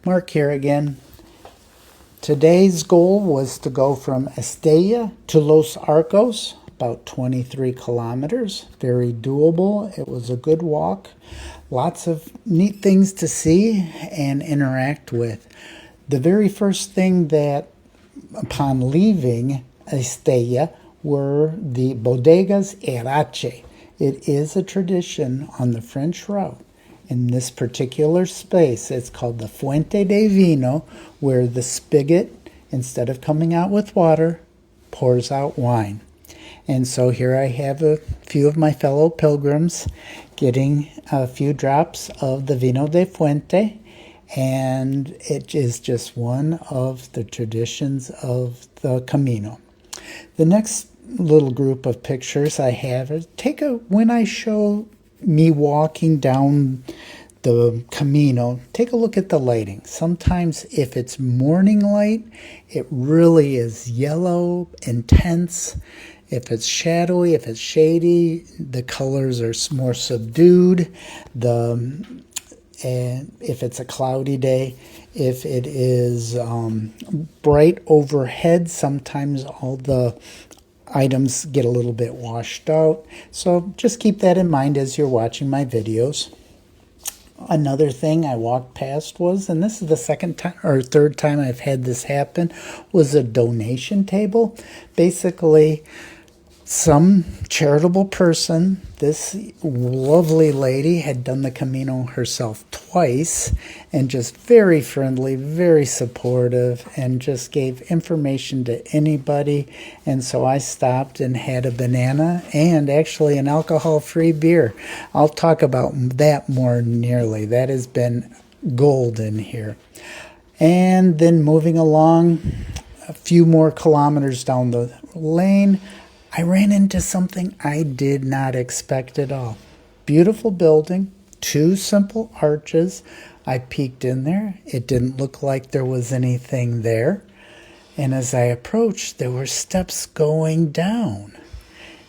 Mark here again. Today's goal was to go from Estella to Los Arcos, about 23 kilometers. Very doable. It was a good walk. Lots of neat things to see and interact with. The very first thing that, upon leaving Estella, were the bodegas Erache. It is a tradition on the French route. In this particular space, it's called the Fuente de Vino, where the spigot, instead of coming out with water, pours out wine. And so here I have a few of my fellow pilgrims getting a few drops of the Vino de Fuente, and it is just one of the traditions of the Camino. The next little group of pictures I have is when I show me walking down the Camino, take a look at the lighting. Sometimes if it's morning light, it really is yellow, intense. If it's shadowy, if it's shady, the colors are more subdued. And if it's a cloudy day, if it is bright overhead, sometimes all the items get a little bit washed out. So just keep that in mind as you're watching my videos. Another thing I walked past was, and this is the second time or third time I've had this happen, was a donation table. Basically, some charitable person, this lovely lady, had done the Camino herself twice, and just very friendly, very supportive, and just gave information to anybody. And so I stopped and had a banana and actually an alcohol-free beer. I'll talk about that more nearly. That has been golden here. And then moving along a few more kilometers down the lane, I ran into something I did not expect at all. Beautiful building, two simple arches. I peeked in there. It didn't look like there was anything there. And as I approached, there were steps going down.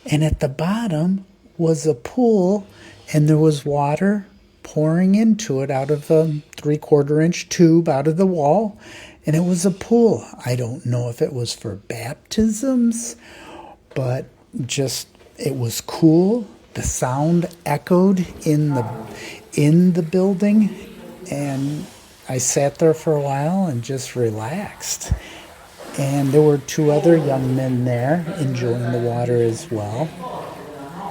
And at the bottom was a pool, and there was water pouring into it out of a 3/4-inch tube out of the wall. And it was a pool. I don't know if it was for baptisms, but just it was cool. The sound echoed in the building, and I sat there for a while and just relaxed. And there were two other young men there enjoying the water as well.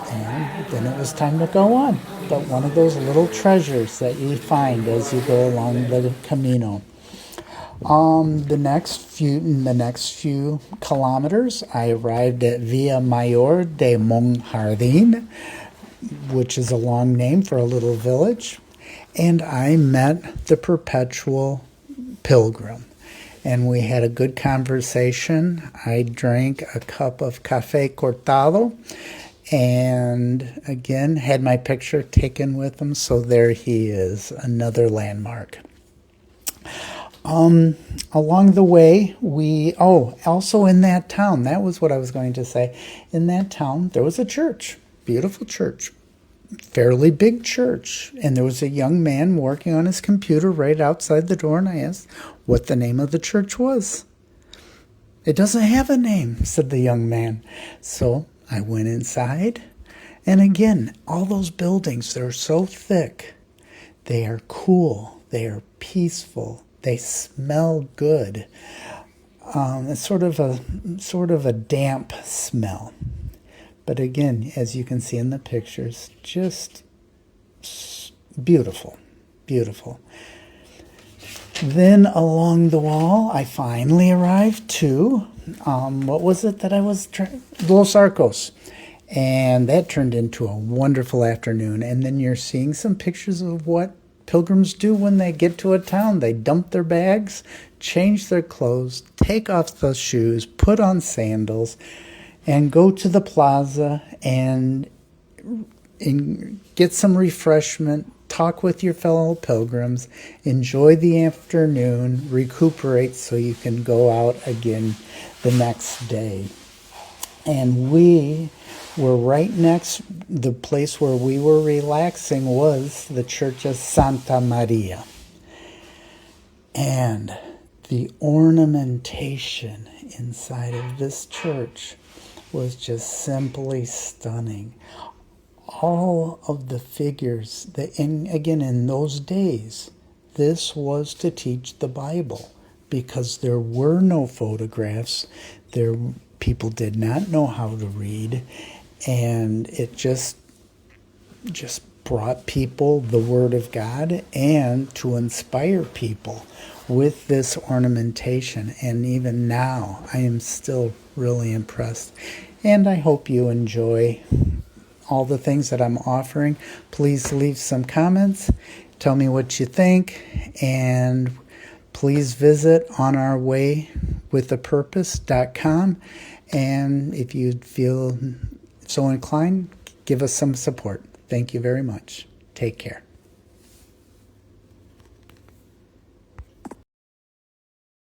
And then it was time to go on. But one of those little treasures that you find as you go along the Camino. The next few kilometers, I arrived at Villa Mayor de Monjardin, which is a long name for a little village, and I met the perpetual pilgrim, and we had a good conversation. I drank a cup of café cortado, and again had my picture taken with him. So there he is, another landmark. Along the way, also in that town, that was what I was going to say. In that town, there was a church, beautiful church, fairly big church. And there was a young man working on his computer right outside the door, and I asked what the name of the church was. "It doesn't have a name," said the young man. So I went inside, and again, all those buildings, they're so thick. They are cool. They are peaceful. They smell good. It's sort of a damp smell. But again, as you can see in the pictures, just beautiful, beautiful. Then along the wall, I finally arrived to, what was it that I was Los Arcos. And that turned into a wonderful afternoon. And then you're seeing some pictures of what pilgrims do when they get to a town. They dump their bags, change their clothes, take off the shoes, put on sandals, and go to the plaza and get some refreshment, talk with your fellow pilgrims, enjoy the afternoon, recuperate so you can go out again the next day. And we were right next, the place where we were relaxing was the Church of Santa Maria. And the ornamentation inside of this church was just simply stunning. All of the figures that, again, in those days, this was to teach the Bible because there were no photographs. People did not know how to read, and it just brought people the Word of God and to inspire people with this ornamentation. And even now, I am still really impressed. And I hope you enjoy all the things that I'm offering. Please leave some comments. Tell me what you think. And please visit onourwaywithapurpose.com. And if you feel so inclined, give us some support. Thank you very much. Take care.